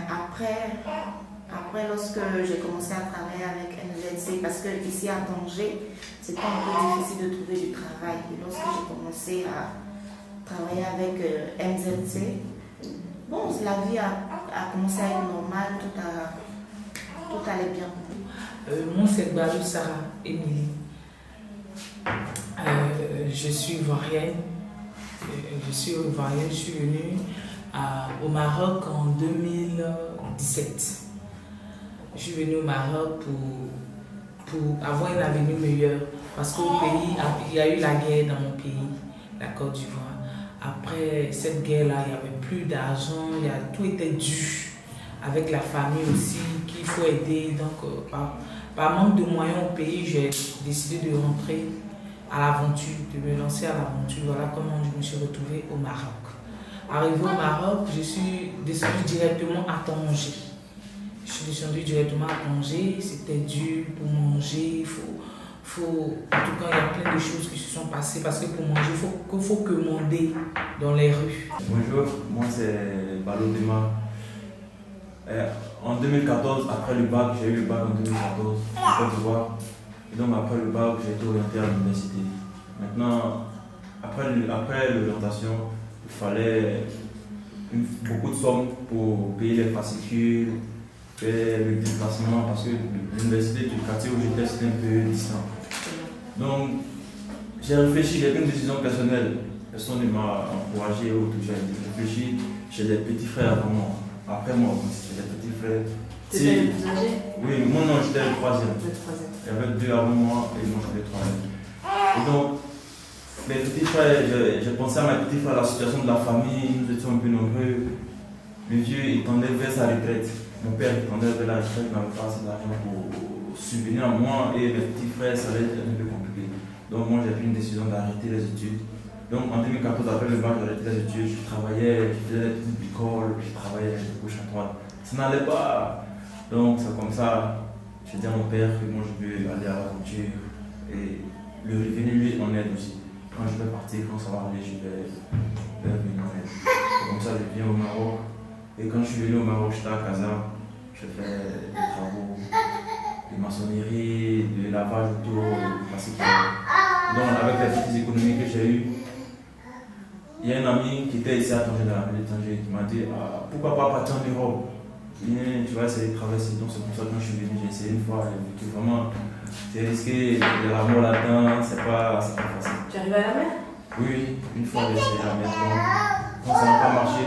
après, lorsque j'ai commencé à travailler avec MZC, parce que ici à Tanger, c'était un peu difficile de trouver du travail. Et lorsque j'ai commencé à travailler avec MZC, bon, la vie a commencé à être normale, tout allait bien. Moi, c'est Balou Sarah Émilie. Je suis ivoirienne. Je suis venue au Maroc en 2017. Je suis venue au Maroc pour avoir un avenir meilleur. Parce qu'au pays, il y a eu la guerre dans mon pays, la Côte d'Ivoire. Après cette guerre-là, il n'y avait plus d'argent, tout était dû. Avec la famille aussi, qu'il faut aider. Donc, par manque de moyens au pays, j'ai décidé de rentrer à l'aventure, de me lancer à l'aventure. Voilà comment je me suis retrouvée au Maroc. Arrivée au Maroc, je suis descendue directement à Tanger. Je suis descendue directement à Tanger, c'était dur pour manger, en tout cas il y a plein de choses qui se sont passées parce que pour manger, il faut commander dans les rues. Bonjour, moi c'est Balou Dema. En 2014, après le bac, j'ai eu le bac en 2014 en Côte d'Ivoire. Et donc après le bac, j'ai été orienté à l'université. Maintenant, après l'orientation, il fallait beaucoup de sommes pour payer les fascicules, faire le déplacement, parce que l'université du quartier où j'étais, c'était un peu distant. Donc, j'ai réfléchi, j'ai pris une décision personnelle. Personne ne m'a encouragé ou tout. J'ai réfléchi, j'ai des petits frères avant moi. Après moi, j'ai des petits frères. C'était le plus âgé? Oui, moi non, j'étais le troisième. Il y avait deux avant moi et moi j'avais le troisième. Et donc, mes petits frères, j'ai pensé à mes petits frères, la situation de la famille, nous étions un peu nombreux. Le vieux, il tendait vers sa retraite. Mon père, il tendait vers la retraite, il n'avait pas assez d'argent pour subvenir à moi et mes petits frères, ça allait être un peu compliqué. Donc moi, j'ai pris une décision d'arrêter les études. Donc en 2014, après le bac, j'ai arrêté les études, je travaillais, je faisais des petites bricoles, je travaillais de gauche à droite. Ça n'allait pas. Donc c'est comme ça, j'ai dit à mon père que moi je veux aller à l'aventure et le revenu lui en aide aussi. Quand je vais partir, quand ça va aller, je vais venir en aide. Comme ça, je viens au Maroc. Et quand je suis venu au Maroc, j'étais à Casa, je fais des travaux de maçonnerie, de lavage auto, donc avec les petites économies que j'ai eues, il y a un ami qui était ici à Tanger, dans la ville de Tanger, qui m'a dit pourquoi pas partir en Europe? Tu vas essayer de traverser. Donc c'est pour ça que quand je suis venu, j'ai essayé une fois et que vraiment c'est risqué, il y a la mort là-dedans, c'est pas facile. Tu arrives à la mer? Oui, une fois j'ai essayé la mer. Donc quand ça n'a pas marché,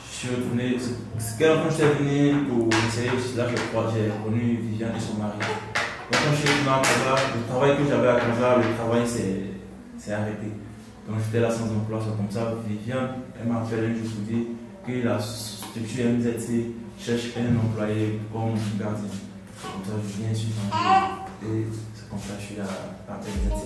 je suis retourné. C'est quand j'étais venu pour essayer, là j'ai connu Viviane et son mari. Donc quand je suis venu à Casa, le travail que j'avais à Casa, le travail s'est arrêté. Donc j'étais là sans emploi, c'est comme ça. Viviane, elle m'a appelé un jour pour dire que la structure MZC cherche un employé comme gardien. C'est comme ça que je viens sur Tanger et c'est comme ça que je suis à MZC.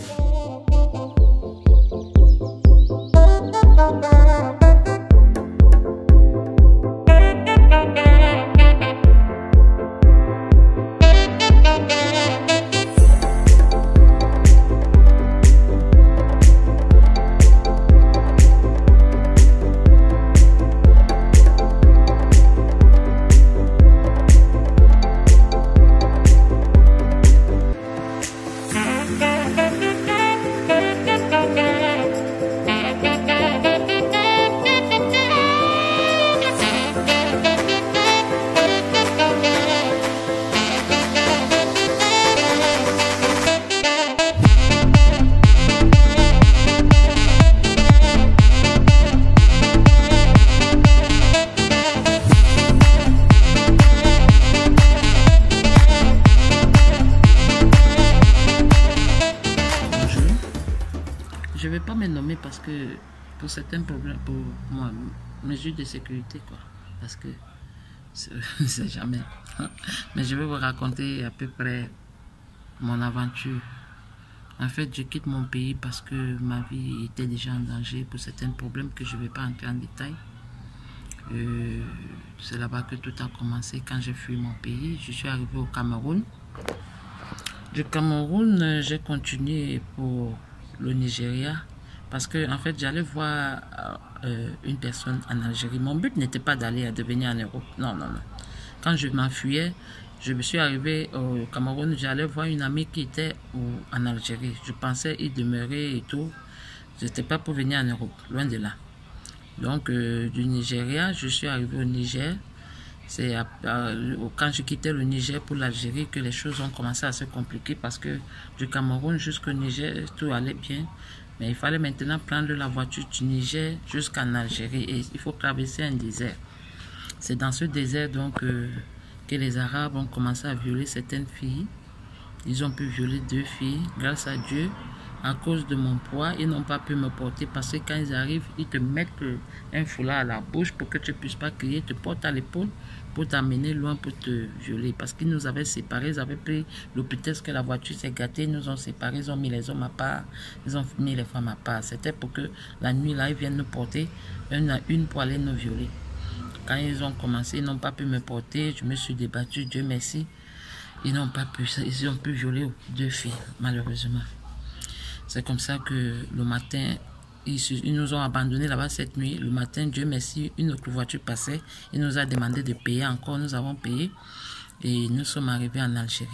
Je ne vais pas me nommer parce que pour certains problèmes, pour moi, mesures de sécurité, quoi. Parce que c'est jamais. Mais je vais vous raconter à peu près mon aventure. En fait, je quitte mon pays parce que ma vie était déjà en danger pour certains problèmes que je ne vais pas entrer en détail. C'est là-bas que tout a commencé. Quand j'ai fui mon pays, je suis arrivé au Cameroun. Du Cameroun, j'ai continué pour le Nigeria parce que en fait j'allais voir une personne en Algérie. Mon but n'était pas d'aller à devenir en Europe, non. quand je m'enfuyais, je me suis arrivé au Cameroun, j'allais voir une amie qui était en Algérie. Je pensais y demeurer et tout. Je n'étais pas pour venir en Europe, loin de là. Donc, du Nigeria, je suis arrivé au Niger. C'est quand je quittais le Niger pour l'Algérie que les choses ont commencé à se compliquer parce que du Cameroun jusqu'au Niger, tout allait bien. Mais il fallait maintenant prendre la voiture du Niger jusqu'en Algérie et il faut traverser un désert. C'est dans ce désert donc que les Arabes ont commencé à violer certaines filles. Ils ont pu violer 2 filles. Grâce à Dieu, à cause de mon poids, ils n'ont pas pu me porter parce que quand ils arrivent, ils te mettent un foulard à la bouche pour que tu ne puisses pas crier, te portent à l'épaule pour t'amener loin pour te violer. Parce qu'ils nous avaient séparés, ils avaient pris le prétexte que la voiture s'est gâtée, ils nous ont séparés, ils ont mis les hommes à part, ils ont mis les femmes à part. C'était pour que la nuit là, ils viennent nous porter une à une pour aller nous violer. Quand ils ont commencé, ils n'ont pas pu me porter, je me suis débattue, Dieu merci. Ils n'ont pas pu, ils ont pu violer 2 filles, malheureusement. C'est comme ça que le matin, ils nous ont abandonnés là-bas cette nuit. Le matin, Dieu merci, une autre voiture passait. Il nous a demandé de payer encore, nous avons payé. Et nous sommes arrivés en Algérie.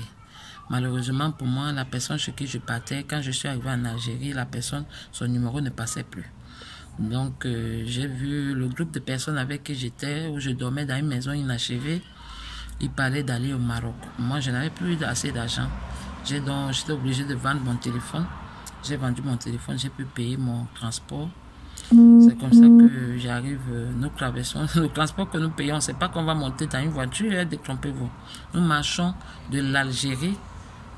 Malheureusement pour moi, la personne chez qui je partais, quand je suis arrivé en Algérie, la personne, son numéro ne passait plus. Donc, j'ai vu le groupe de personnes avec qui j'étais, où je dormais dans une maison inachevée. Ils parlaient d'aller au Maroc. Moi, je n'avais plus assez d'argent. J'étais obligé de vendre mon téléphone. J'ai vendu mon téléphone, j'ai pu payer mon transport. C'est comme ça que j'arrive, nous traversons. Le transport que nous payons, on ne sait pas qu'on va monter dans une voiture et détrompez-vous. Nous marchons de l'Algérie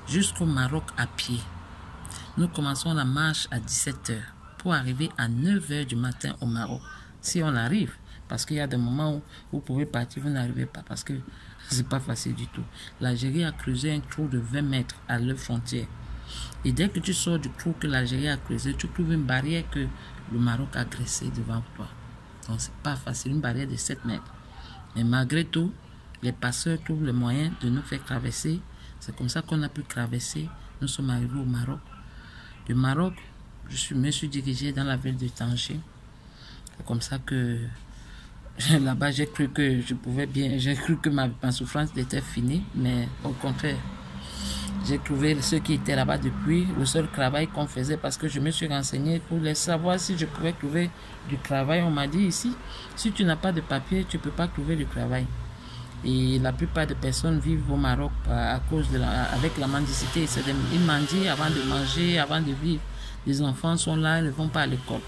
jusqu'au Maroc à pied. Nous commençons la marche à 17 h pour arriver à 9 h du matin au Maroc. Si on arrive, parce qu'il y a des moments où vous pouvez partir, vous n'arrivez pas, parce que c'est pas facile du tout. L'Algérie a creusé un trou de 20 mètres à leur frontière. Et dès que tu sors du trou que l'Algérie a creusé, tu trouves une barrière que le Maroc a dressée devant toi. Donc c'est pas facile, une barrière de 7 mètres. Mais malgré tout, les passeurs trouvent le moyen de nous faire traverser. C'est comme ça qu'on a pu traverser. Nous sommes arrivés au Maroc. Du Maroc, je me suis dirigé dans la ville de Tanger. C'est comme ça que là-bas, j'ai cru que je pouvais bien, j'ai cru que ma souffrance était finie, mais au contraire, j'ai trouvé ceux qui étaient là-bas depuis, le seul travail qu'on faisait, parce que je me suis renseigné pour les savoir si je pouvais trouver du travail. On m'a dit ici, si tu n'as pas de papier, tu ne peux pas trouver du travail. Et la plupart des personnes vivent au Maroc à cause de avec la mendicité. Ils mendient avant de manger, avant de vivre. Les enfants sont là, ils ne vont pas à l'école.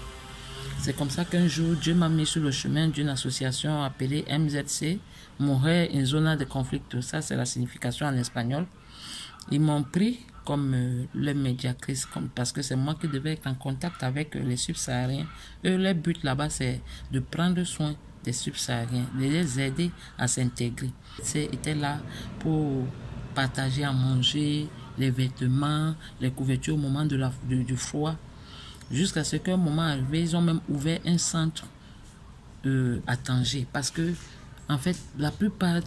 C'est comme ça qu'un jour, Dieu m'a mis sur le chemin d'une association appelée MZC, Mujer en Zona de Conflicto. Ça, c'est la signification en espagnol. Ils m'ont pris comme leur médiatrice, parce que c'est moi qui devais être en contact avec les subsahariens. Eux, leur but là-bas, c'est de prendre soin des subsahariens, de les aider à s'intégrer. Ils étaient là pour partager à manger, les vêtements, les couvertures au moment du froid. Jusqu'à ce qu'un moment arrivé, ils ont même ouvert un centre à Tanger. Parce que, en fait, la plupart,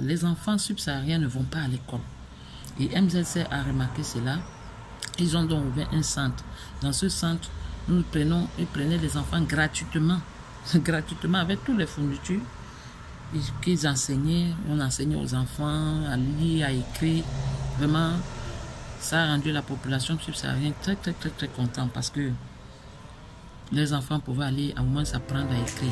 les enfants subsahariens ne vont pas à l'école. Et MZC a remarqué cela. Ils ont donc ouvert un centre. Dans ce centre, ils prenaient les enfants gratuitement. Gratuitement, avec toutes les fournitures qu'ils enseignaient. On enseignait aux enfants à lire, à écrire. Vraiment, ça a rendu la population subsaharienne très content, parce que les enfants pouvaient aller au moins s'apprendre à écrire.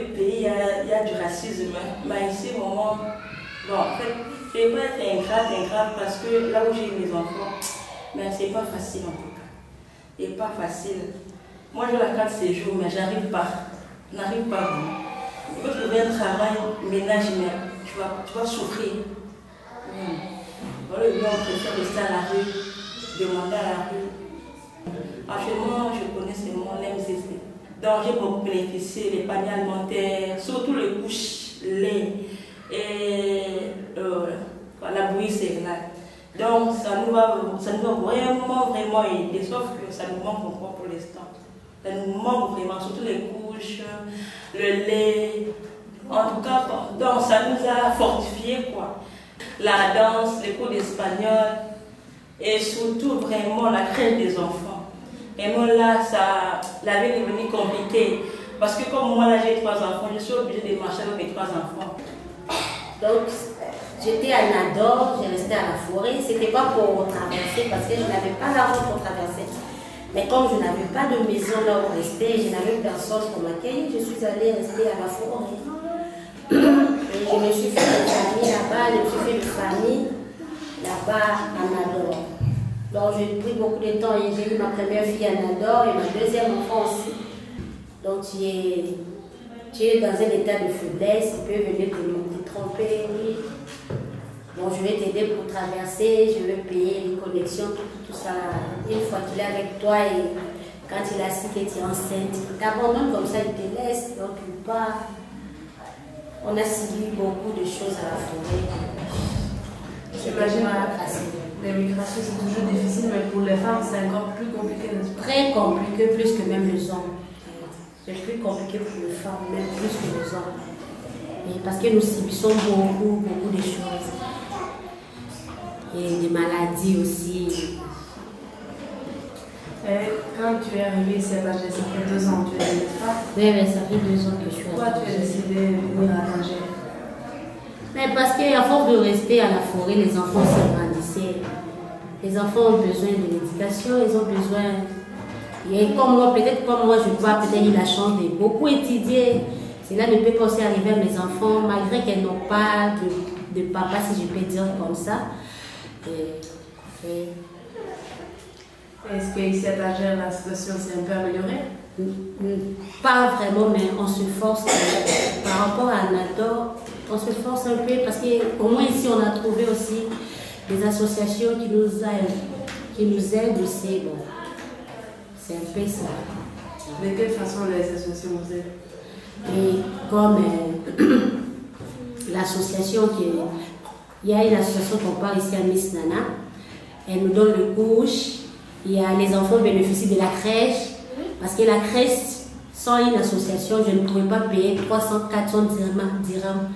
le pays, il y a du racisme. Mais ici, maman, bon, en fait, je ne vais pas être ingrate parce que là où j'ai mes enfants, mais c'est pas facile en tout cas. C'est pas facile. Moi, j'ai la carte séjour, mais j'arrive pas. N'arrive pas vraiment. Il faut trouver un travail ménagère. Tu vas souffrir. Voilà, on préfère rester à la rue, demander à la rue. Actuellement, je connais seulement l'MCC. Donc, j'ai beaucoup bénéficié des paniers alimentaires, surtout les couches, lait et la bouillie céréale. Donc, ça nous va vraiment aider, sauf que ça nous manque encore pour l'instant. Ça nous manque vraiment, surtout les couches, le lait. En tout cas, donc, ça nous a fortifié, quoi. La danse, les cours d'espagnol et surtout vraiment la crèche des enfants. Vraiment là, la vie est devenue compliquée. Parce que comme moi, là, j'ai 3 enfants, je suis obligée de marcher avec mes 3 enfants. Donc, j'étais à Nador, j'ai resté à la forêt. C'était pas pour traverser parce que je n'avais pas l'argent pour traverser. Mais comme je n'avais pas de maison là où rester, je n'avais personne pour m'accueillir, je suis allée rester à la forêt. Et je me suis fait des amis là-bas, je me suis fait une famille là-bas à Nador. Donc j'ai pris beaucoup de temps et j'ai eu ma première fille à Nador et ma deuxième enfant aussi. Donc tu es dans un état de faiblesse, il peut venir te tromper. Bon, je vais t'aider pour traverser, je vais payer les connexions, tout ça. Une fois qu'il est avec toi et quand il a su que tu es enceinte, il t'abandonne comme ça, il te laisse, donc il part. On a subi beaucoup de choses à la forêt. J'imagine que l'immigration c'est toujours difficile, mais pour les femmes c'est encore plus compliqué, n'est-ce pas? Très compliqué, plus que même les hommes. C'est plus compliqué pour les femmes, même plus que les hommes. Et parce que nous subissons beaucoup de choses. Et des maladies aussi. Et quand tu es arrivée ici à Tanger, ça fait 2 ans, tu es n'est-ce pas? Oui, ça fait 2 ans que je suis à Pourquoi tu as décidé de venir à Tanger? Mais parce qu'à force de rester à la forêt, les enfants se grandissaient. Les enfants ont besoin de l'éducation, ils ont besoin. Et comme moi, peut-être comme moi, je dois peut-être eu la chance de beaucoup étudier. Cela ne peut pas aussi arriver à mes enfants, malgré qu'elles n'ont pas de papa, si je peux dire comme ça. Est-ce qu'ici à Tanger, la situation s'est un peu améliorée? Pas vraiment, mais on se force. Par rapport à Nador, on se force un peu parce qu'au moins ici, on a trouvé aussi des associations qui nous aident aussi. Bon, c'est un peu ça. De quelle façon les associations vous aident? Et comme l'association il y a une association qu'on parle ici à Miss Nana, elle nous donne le couche. Il y a les enfants bénéficient de la crèche, parce que la crèche, sans une association, je ne pourrais pas payer 300-400 dirhams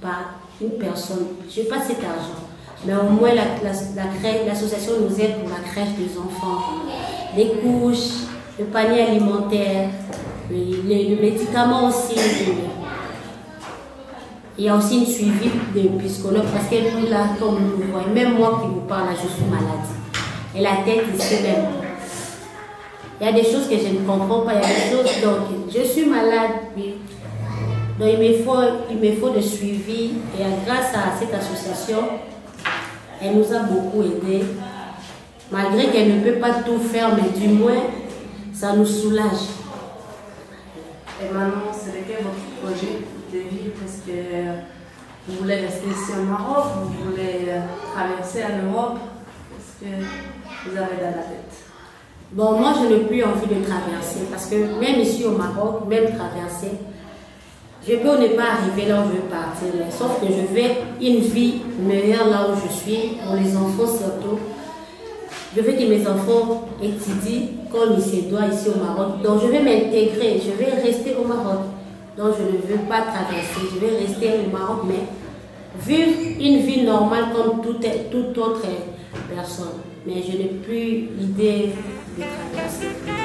par une personne. Je n'ai pas cet argent. Mais au moins, l'association nous aide pour la crèche des enfants. Les couches, le panier alimentaire, les médicaments aussi. Il y a aussi une suivi de psychologue, parce que nous, là, comme nous voyons, même moi qui vous parle, là, je suis malade. Et la tête ici même. Il y a des choses que je ne comprends pas, il y a des choses, donc je suis malade, oui. Donc il me faut de suivi, et grâce à cette association, elle nous a beaucoup aidés. Malgré qu'elle ne peut pas tout faire, mais du moins, ça nous soulage. Et maintenant, c'est lequel votre projet de vie? Est-ce que vous voulez rester ici au Maroc? Vous voulez traverser en Europe? Qu'est-ce que vous avez dans la tête? Bon, moi, je n'ai plus envie de traverser parce que même ici au Maroc, même traverser, je peux ne pas arriver là où je veux partir. Mais sauf que je veux une vie meilleure là où je suis, pour les enfants surtout. Je veux que mes enfants étudient comme il se doit ici au Maroc. Donc, je vais m'intégrer, je vais rester au Maroc. Donc, je ne veux pas traverser, je vais rester au Maroc, mais vivre une vie normale comme toute autre personne. Mais je n'ai plus l'idée de traverser.